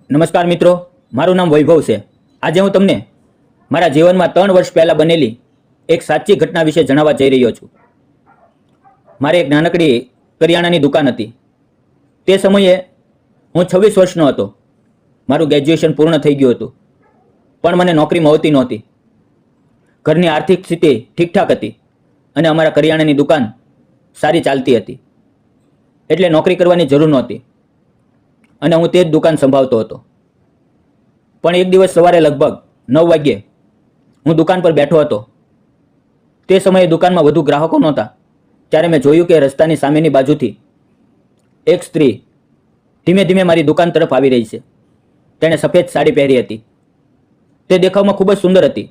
નમસ્કાર મિત્રો, મારું નામ વૈભવ છે. આજે હું તમને મારા જીવનમાં 3 વર્ષ પહેલાં બનેલી એક સાચી ઘટના વિશે જણાવવા જઈ રહ્યો છું. મારે એક નાનકડી કરિયાણાની દુકાન હતી. તે સમયે હું 26 વર્ષનો હતો. મારું ગ્રેજ્યુએશન પૂર્ણ થઈ ગયું હતું, પણ મને નોકરી મળતી નહોતી. ઘરની આર્થિક સ્થિતિ ઠીકઠાક હતી અને અમારા કરિયાણાની દુકાન સારી ચાલતી હતી, એટલે નોકરી કરવાની જરૂર નહોતી અને હું તે જ દુકાન સંભાળતો હતો. પણ એક દિવસ સવારે લગભગ 9 વાગ્યે હું દુકાન પર બેઠો હતો. તે સમયે દુકાનમાં વધુ ગ્રાહકો નહોતા. ત્યારે મેં જોયું કે રસ્તાની સામેની બાજુથી એક સ્ત્રી ધીમે ધીમે મારી દુકાન તરફ આવી રહી છે. તેણે સફેદ સાડી પહેરી હતી. તે દેખાવમાં ખૂબ જ સુંદર હતી.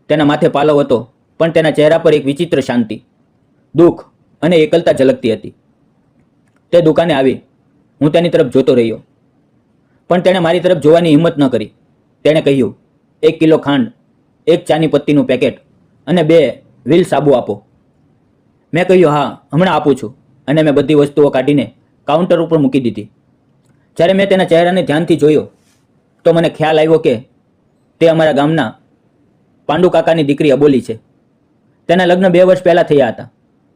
તેના માથે પાલવ હતો, પણ તેના ચહેરા પર એક વિચિત્ર શાંતિ, દુઃખ અને એકલતા ઝલકતી હતી. તે દુકાને આવી. હું તેની તરફ જોતો રહ્યો, પણ તેણે મારી તરફ જોવાની હિંમત ન કરી. તેણે કહ્યું, 1 કિલો ખાંડ, 1 ચાની પત્તીનું પેકેટ અને 2 વ્હીલ સાબુ આપો. મેં કહ્યું, હા, હમણાં આપું છું, અને મેં બધી વસ્તુઓ કાઢીને કાઉન્ટર ઉપર મૂકી દીધી. જ્યારે મેં તેના ચહેરાને ધ્યાનથી જોયો તો મને ખ્યાલ આવ્યો કે તે અમારા ગામના પાંડુ કાકાની દીકરી અબોલી છે. તેના લગ્ન 2 વર્ષ પહેલાં થયા હતા,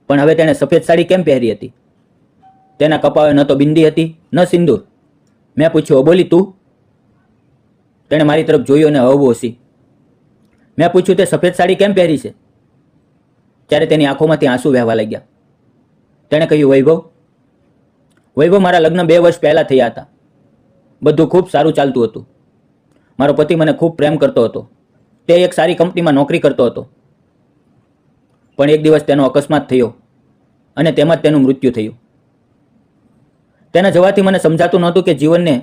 પણ હવે તેણે સફેદ સાડી કેમ પહેરી હતી? તેના કપાળે ન તો બિંદી હતી, ન સિંદૂર. મેં પૂછ્યું, અબોલી તું? તેણે મારી તરફ જોયું અને હળવું હસી. મેં પૂછ્યું, તે સફેદ સાડી કેમ પહેરી છે? ત્યારે તેની આંખોમાંથી આંસુ વહેવા લાગ્યા. તેણે કહ્યું, વૈભવ, મારા લગ્ન 2 વર્ષ પહેલાં થયા હતા. બધું ખૂબ સારું ચાલતું હતું. મારો પતિ મને ખૂબ પ્રેમ કરતો હતો. તે એક સારી કંપનીમાં નોકરી કરતો હતો. પણ એક દિવસ તેનો અકસ્માત થયો અને તેમાં જ તેનું મૃત્યુ થયું. તેના જવાથી મને સમજાતું નહોતું કે જીવનને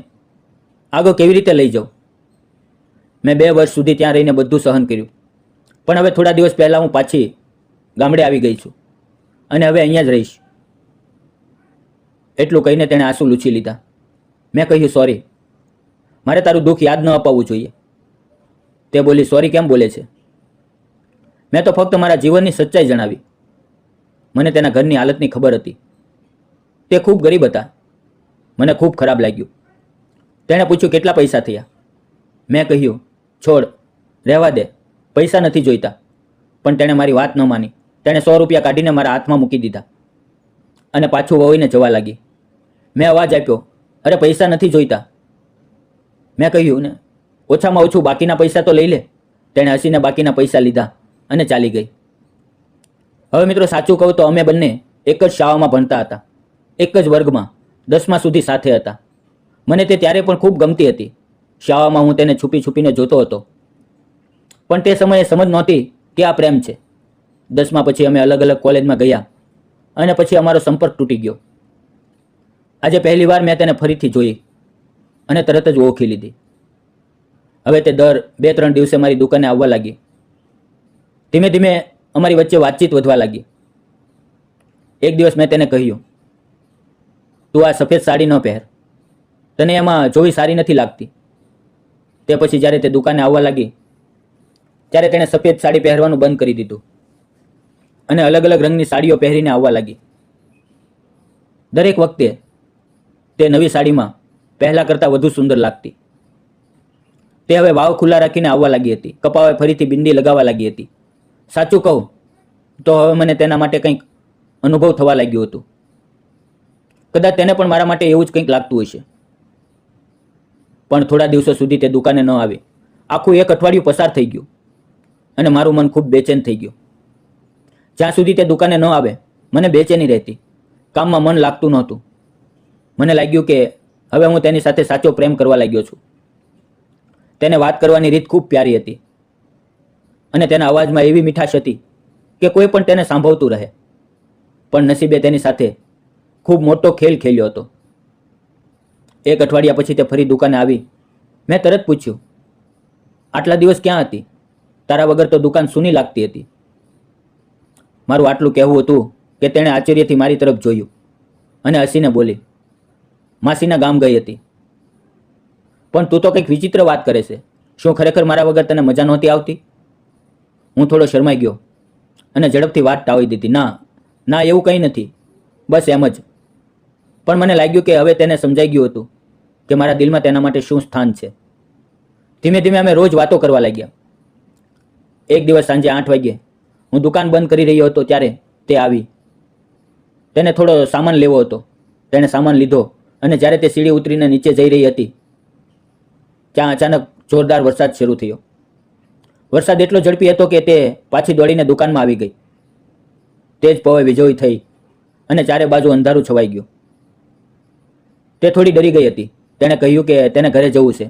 આગળ કેવી રીતે લઈ જાઉં. મેં 2 વર્ષ સુધી ત્યાં રહીને બધું સહન કર્યું, પણ હવે થોડા દિવસ પહેલાં હું પાછી ગામડે આવી ગઈ છું અને હવે અહીંયા જ રહીશ. એટલું કહીને તેણે આંસુ લૂછી લીધા. મેં કહ્યું, સોરી, મારે તારું દુઃખ યાદ ન અપાવવું જોઈએ. તે બોલી, સોરી કેમ બોલે છે? મેં તો ફક્ત મારા જીવનની સચ્ચાઈ જણાવી. મને તેના ઘરની હાલતની ખબર હતી. તે ખૂબ ગરીબ હતા. મને ખૂબ ખરાબ લાગ્યું. તેણે પૂછ્યું, કેટલા પૈસા થયા? મેં કહ્યું, છોડ, રહેવા દે, પૈસા નથી જોઈતા. પણ તેણે મારી વાત ન માની. તેણે 100 રૂપિયા કાઢીને મારા હાથમાં મૂકી દીધા અને પાછું વળીને જવા લાગી. મેં અવાજ આપ્યો, અરે પૈસા નથી જોઈતા. મેં કહ્યું ને, ઓછામાં ઓછું બાકીના પૈસા તો લઈ લે. તેણે હસીને બાકીના પૈસા લીધા અને ચાલી ગઈ. હવે મિત્રો, સાચું કહું તો અમે બંને એક જ શાળામાં ભણતા હતા, એક જ વર્ગમાં 10મા સુધી સાથે હતા. મને તે ત્યારે પણ ખૂબ ગમતી હતી. શાળામાં હું તેને છુપી છુપીને જોતો હતો, પણ તે સમયે સમજ નહોતી કે આ પ્રેમ છે. 10મા પછી અમે અલગ અલગ કોલેજમાં ગયા અને પછી અમારો સંપર્ક તૂટી ગયો. આજે પહેલી વાર મેં તેને ફરીથી જોઈ અને તરત જ ઓળખી લીધી. હવે તે દર 2-3 દિવસે મારી દુકાને આવવા લાગી. ધીમે ધીમે અમારી વચ્ચે વાતચીત વધવા લાગી. એક દિવસ મેં તેને કહ્યું, તું આ સફેદ સાડી ન પહેર, તને એમાં જોવી સારી નથી લાગતી. તે પછી જ્યારે તે દુકાને આવવા લાગી ત્યારે તેણે સફેદ સાડી પહેરવાનું બંધ કરી દીધું અને અલગ અલગ રંગની સાડીઓ પહેરીને આવવા લાગી. દરેક વખતે તે નવી સાડીમાં પહેલાં કરતાં વધુ સુંદર લાગતી. તે હવે વાવ ખુલ્લા રાખીને આવવા લાગી હતી. કપાળે ફરીથી બિંદી લગાવવા લાગી હતી. સાચું કહું તો હવે મને તેના માટે કંઈક અનુભવ થવા લાગ્યું હતું. કદાચ તેને પણ મારા માટે એવું જ કંઈક લાગતું હશે. પણ થોડા દિવસો સુધી તે દુકાને ન આવી. આખું 1 અઠવાડિયું પસાર થઈ ગયું અને મારું મન ખૂબ બેચેન થઈ ગયું. જ્યાં સુધી તે દુકાને ન આવે મને બેચેની રહેતી. કામમાં મન લાગતું નહોતું. મને લાગ્યું કે હવે હું તેની સાથે સાચો પ્રેમ કરવા લાગ્યો છું. તેને વાત કરવાની રીત ખૂબ પ્યારી હતી અને તેના અવાજમાં એવી મીઠાશ હતી કે કોઈ પણ તેને સાંભળતું રહે. પણ નસીબે તેની સાથે ખૂબ મોટો ખેલ ખેલ્યો હતો. 1 અઠવાડિયા પછી તે ફરી દુકાને આવી. મેં તરત પૂછ્યું, આટલા દિવસ ક્યાં હતી? તારા વગર તો દુકાન સૂની લાગતી હતી. મારું આટલું કહેવું હતું કે તેણે આશ્ચર્યથી મારી તરફ જોયું અને હસીને બોલી, માસીના ગામ ગઈ હતી. પણ તું તો કંઈક વિચિત્ર વાત કરે છે. શું ખરેખર મારા વગર તને મજા નહોતી આવતી? હું થોડો શરમાઈ ગયો અને ઝડપથી વાત ટાળી દીધી. ના, એવું કંઈ નથી, બસ એમ જ. પણ મને લાગ્યું કે હવે તેને સમજાઈ ગયું હતું કે મારા દિલમાં તેના માટે શું સ્થાન છે. ધીમે ધીમે અમે રોજ વાતો કરવા લાગ્યા. એક દિવસ સાંજે 8 વાગ્યે હું દુકાન બંધ કરી રહ્યો હતો ત્યારે તે આવી. તેને થોડો સામાન લેવો હતો. તેણે સામાન લીધો અને જ્યારે તે સીડી ઉતરીને નીચે જઈ રહી હતી ત્યાં અચાનક જોરદાર વરસાદ શરૂ થયો. વરસાદ એટલો ઝડપી હતો કે તે પાછી દોડીને દુકાનમાં આવી ગઈ. તેજ પવે વીજળી થઈ અને ચારે બાજુ અંધારું છવાઈ ગયું. તે થોડી ડરી ગઈ હતી. તેણે કહ્યું કે તેને ઘરે જવું છે,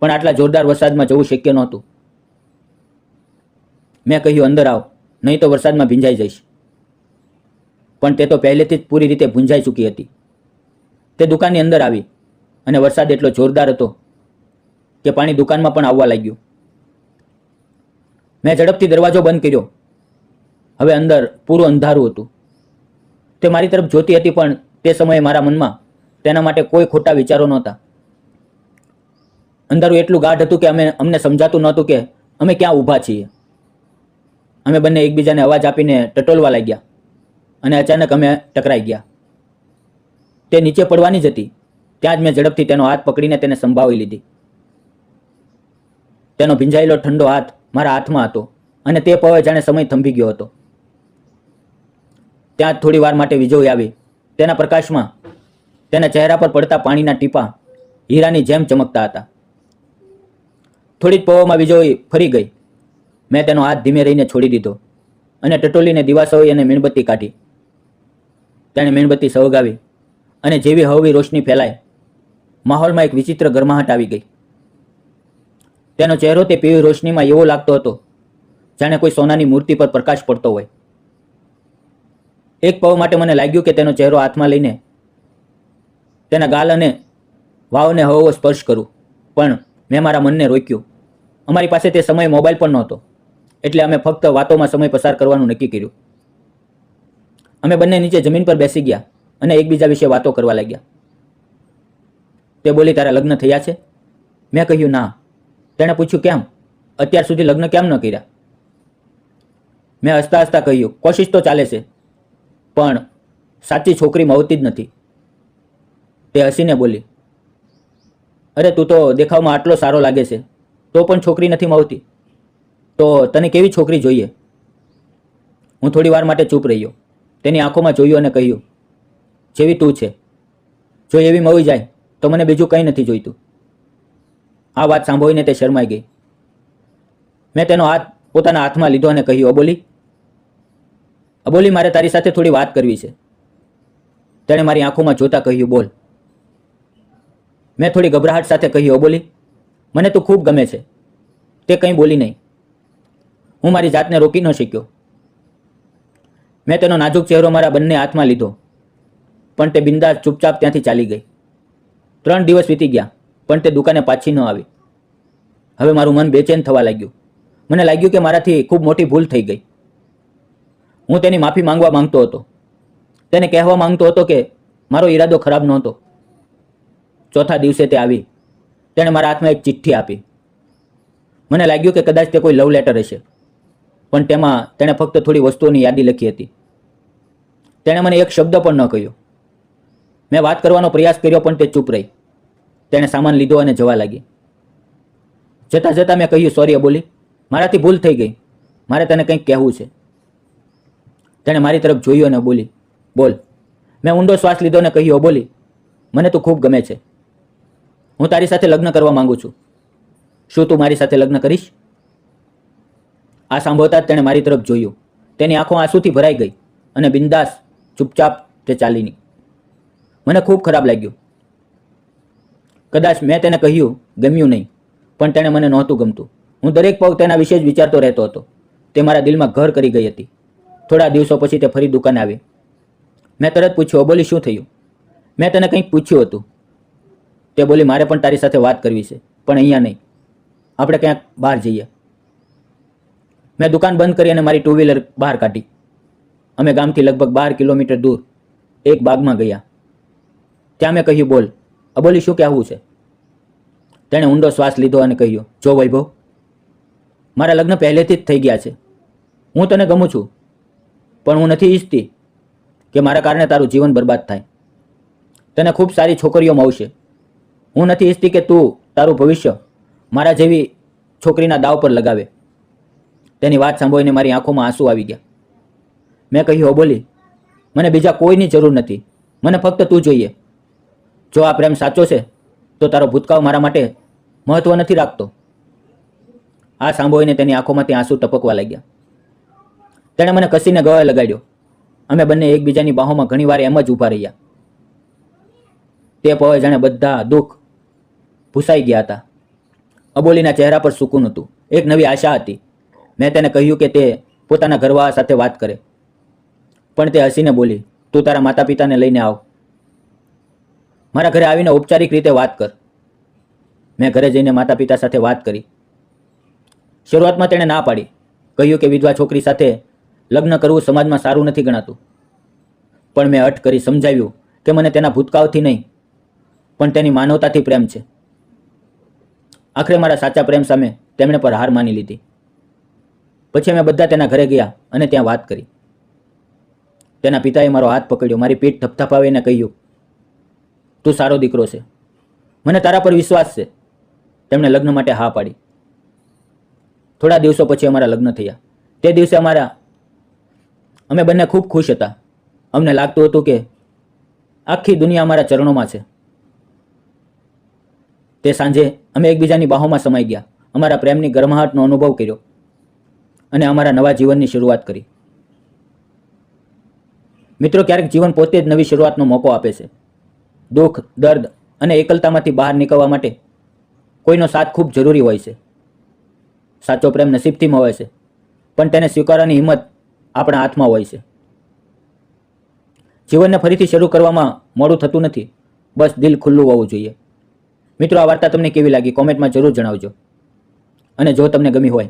પણ આટલા જોરદાર વરસાદમાં જવું શક્ય નહોતું. મેં કહ્યું, અંદર આવ, નહીં તો વરસાદમાં ભીંજાઈ જઈશ. પણ તે તો પહેલેથી જ પૂરી રીતે ભૂંજાઈ ચૂકી હતી. તે દુકાનની અંદર આવી અને વરસાદ એટલો જોરદાર હતો કે પાણી દુકાનમાં પણ આવવા લાગ્યું. મેં ઝડપથી દરવાજો બંધ કર્યો. હવે અંદર પૂરું અંધારું હતું. તે મારી તરફ જોતી હતી, પણ તે સમયે મારા મનમાં તેના માટે કોઈ ખોટા વિચારો નહોતા. અંધારું એટલું ગાઢ હતું કે અમને સમજાતું નહોતું કે અમે ક્યાં ઊભા છીએ. અમે બંને એકબીજાને અવાજ આપીને ટટોલવા લાગ્યા અને અચાનક અમે ટકરાઈ ગયા. તે નીચે પડવાની જ હતી. ત્યાં જ મેં ઝડપથી તેનો હાથ પકડીને તેને સંભાળી લીધી. તેનો ભીંજાયેલો ઠંડો હાથ મારા હાથમાં હતો અને તે પવે જાણે સમય થંભી ગયો હતો. ત્યાં જ થોડી વાર માટે વીજળી આવી. તેના પ્રકાશમાં તેના ચહેરા પર પડતા પાણીના ટીપા હીરાની જેમ ચમકતા હતા. થોડી જ પવોમાં વીજળી ફરી ગઈ. મેં તેનો હાથ ધીમે રહીને છોડી દીધો અને ટટોલીને દિવાસળી અને મીણબત્તી કાઢી. તેણે મીણબત્તી સળગાવી અને જેવી હળવી રોશની ફેલાઈ, માહોલમાં એક વિચિત્ર ગરમાહટ આવી ગઈ. તેનો ચહેરો તે પીળી રોશનીમાં એવો લાગતો હતો જાણે કોઈ સોનાની મૂર્તિ પર પ્રકાશ પડતો હોય. એક પળ માટે મને લાગ્યું કે તેનો ચહેરો હાથમાં લઈને તેના ગાલ અને વાવને હળવો સ્પર્શ કરું, પણ મેં મારા મનને રોક્યું. અમારી પાસે તે સમયે મોબાઈલ પણ નહોતો, એટલે અમે ફક્ત વાતોમાં સમય પસાર કરવાનું નક્કી કર્યું. અમે બંને નીચે જમીન પર બેસી ગયા અને એકબીજા વિશે વાતો કરવા લાગ્યા. તે બોલી, તારા લગ્ન થયા છે? મેં કહ્યું, ના. તેણે પૂછ્યું, કેમ? અત્યાર સુધી લગ્ન કેમ ન કર્યા? મેં હસતા હસતા કહ્યું, કોશિશ તો ચાલે છે, પણ સાચી છોકરી મળતી જ નથી. તે હસીને બોલી, અરે તું તો દેખાવમાં આટલો સારો લાગે છે, તો પણ છોકરી નથી મળતી. તો તને કેવી છોકરી જોઈએ? હું થોડી વાર માટે ચૂપ રહ્યો. તેની આંખોમાં જોયું અને કહ્યું, જેવી તું છે. જો એવી મળી જાય તો મને બીજું કંઈ નથી જોઈતું. આ વાત સાંભળીને તે શરમાઈ ગઈ. મેં તેનો હાથ પોતાના હાથમાં લીધો અને કહ્યું, અબોલી, મારે તારી સાથે થોડી વાત કરવી છે. તેણે મારી આંખોમાં જોતા કહ્યું, બોલ. મેં થોડી ગભરાહટ સાથે કહ્યું, અબોલી, મને તું ખૂબ ગમે છે. તે કંઈ બોલી નહીં. હું મારી જાતને રોકી ન શક્યો. મેં તેનો નાજુક ચહેરો મારા બંને હાથમાં લીધો, પણ તે બિંદાસ ચૂપચાપ ત્યાંથી ચાલી ગઈ. 3 દિવસ વીતી ગયા, પણ તે દુકાને પાછી ન આવી. હવે મારું મન બેચેન થવા લાગ્યું. મને લાગ્યું કે મારાથી ખૂબ મોટી ભૂલ થઈ ગઈ. હું તેની માફી માંગવા માંગતો હતો. તેને કહેવા માંગતો હતો કે મારો ઈરાદો ખરાબ નહોતો. ચોથા દિવસે તે આવી. તેણે મારા હાથમાં એક ચિઠ્ઠી આપી. મને લાગ્યું કે કદાચ તે કોઈ લવ લેટર હશે, પણ તેમાં તેણે ફક્ત થોડી વસ્તુઓની યાદી લખી હતી. તેણે મને એક શબ્દ પણ ન કહ્યો. મેં વાત કરવાનો પ્રયાસ કર્યો, પણ તે ચૂપ રહી. તેણે સામાન લીધો અને જવા લાગી. જતાં જતાં મેં કહ્યું, સોરી અબોલી, મારાથી ભૂલ થઈ ગઈ. મારે તને કંઈક કહેવું છે. તેણે મારી તરફ જોયું અને બોલી, બોલ. મેં ઊંડો શ્વાસ લીધો અને કહ્યું, અબોલી, મને તું ખૂબ ગમે છે. હું તારી સાથે લગ્ન કરવા માંગુ છું. શું તું મારી સાથે લગ્ન કરીશ? આ સાંભળતા જ તેણે મારી તરફ જોયું. તેની આંખો આંસુથી ભરાઈ ગઈ અને બિંદાસ ચૂપચાપ તે ચાલીની. મને ખૂબ ખરાબ લાગ્યું. કદાચ મેં તેને કહ્યું ગમ્યું નહીં, પણ તેણે મને નહોતું ગમતું. હું દરેક પળ તેના વિશે જ વિચારતો રહેતો હતો. તે મારા દિલમાં ઘર કરી ગઈ હતી. થોડા દિવસો પછી તે ફરી દુકાને આવી. મેં તરત પૂછ્યું, અબોલી, શું થયું? મેં તને કંઈક પૂછ્યું હતું. તે બોલી, મારે પણ તારી સાથે વાત કરવી છે, પણ અહીંયા નહીં. આપણે ક્યાંક બહાર જઈએ. મેં દુકાન બંધ કરી અને મારી 2 વ્હીલર બહાર કાઢી. અમે ગામથી લગભગ 12 કિલોમીટર દૂર એક બાગમાં ગયા. ત્યાં મેં કહ્યું, બોલ અબોલી, શું કહેવું છે? તેણે ઊંડો શ્વાસ લીધો અને કહ્યું, જો વૈભવ, મારા લગ્ન પહેલેથી જ થઈ ગયા છે. હું તને ગમું છું, પણ હું નથી ઈચ્છતી કે મારા કારણે તારું જીવન બરબાદ થાય. તને ખૂબ સારી છોકરીઓ મળશે, હું નથી ઈચ્છતી કે તું તારું ભવિષ્ય મારા જેવી છોકરીના દાવ પર લગાવે. તેની વાત સાંભળીને મારી આંખોમાં આંસુ આવી ગયા. મેં કહ્યું, હો બોલી, મને બીજા કોઈની જરૂર નથી, મને ફક્ત તું જોઈએ. જો આ પ્રેમ સાચો છે તો તારો ભૂતકાળ મારા માટે મહત્વ નથી રાખતો. આ સાંભળીને તેની આંખોમાંથી આંસુ ટપકવા લાગ્યા. તેણે મને કસીને ગળે લગાડ્યો. અમે બંને એકબીજાની બાહોમાં ઘણીવાર એમ જ ઊભા રહ્યા. તે પળે જાણે બધા દુઃખ ભૂસાઈ ગયા હતા. અબોલીના ચહેરા પર સુકૂન હતું, એક નવી આશા હતી. મેં તેને કહ્યું કે તે પોતાના ઘરવાળા સાથે વાત કરે, પણ તે હસીને બોલી, તું તારા માતા પિતાને લઈને આવ. મારા ઘરે આવીને ઔપચારિક રીતે વાત કર. મેં ઘરે જઈને માતા પિતા સાથે વાત કરી. શરૂઆતમાં તેણે ના પાડી, કહ્યું કે વિધવા છોકરી સાથે લગ્ન કરવું સમાજમાં સારું નથી ગણાતું. પણ મેં અટ કરી સમજાવ્યું કે મને તેના ભૂતકાળથી નહીં પણ તેની માનવતાથી પ્રેમ છે. આખરે મારા સાચા પ્રેમ સામે તેમણે પર હાર માની લીધી. પછી અમે બધા તેના ઘરે ગયા અને ત્યાં વાત કરી. તેના પિતાએ મારો હાથ પકડ્યો, મારી પીઠ થપથપાવીને કહ્યું, તું સારો દીકરો છે, મને તારા પર વિશ્વાસ છે. તેમણે લગ્ન માટે હા પાડી. થોડા દિવસો પછી અમારા લગ્ન થયા. તે દિવસે અમે બંને ખૂબ ખુશ હતા. અમને લાગતું હતું કે આખી દુનિયા અમારા ચરણોમાં છે. તે સાંજે અમે એકબીજાની બાહોમાં સમાઈ ગયા, અમારા પ્રેમની ગરમાહટનો અનુભવ કર્યો અને અમારા નવા જીવનની શરૂઆત કરી. મિત્રો, ક્યારેક જીવન પોતે જ નવી શરૂઆતનો મોકો આપે છે. દુઃખ, દર્દ અને એકલતામાંથી બહાર નીકળવા માટે કોઈનો સાથ ખૂબ જરૂરી હોય છે. સાચો પ્રેમ નસીબથી મળે છે, પણ તેને સ્વીકારવાની હિંમત આપણા હાથમાં હોય છે. જીવનને ફરીથી શરૂ કરવામાં મોડું થતું નથી, બસ દિલ ખુલ્લું હોવું જોઈએ. મિત્રો, આ વાર્તા તમને કેવી લાગી કોમેન્ટમાં જરૂર જણાવજો. અને જો તમને ગમી હોય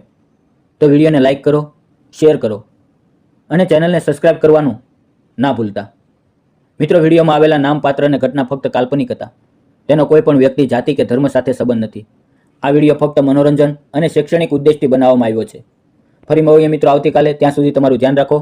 તો વિડીયોને લાઈક કરો, શેર કરો અને ચેનલને સબસ્ક્રાઈબ કરવાનું ના ભૂલતા. મિત્રો, વિડીયોમાં આવેલા નામ, પાત્ર અને ઘટના ફક્ત કાલ્પનિક હતા. તેનો કોઈ પણ વ્યક્તિ, જાતિ કે ધર્મ સાથે સંબંધ નથી. આ વિડીયો ફક્ત મનોરંજન અને શૈક્ષણિક ઉદ્દેશથી બનાવવામાં આવ્યો છે. ફરી મળીએ મિત્રો આવતીકાલે. ત્યાં સુધી તમારું ધ્યાન રાખો.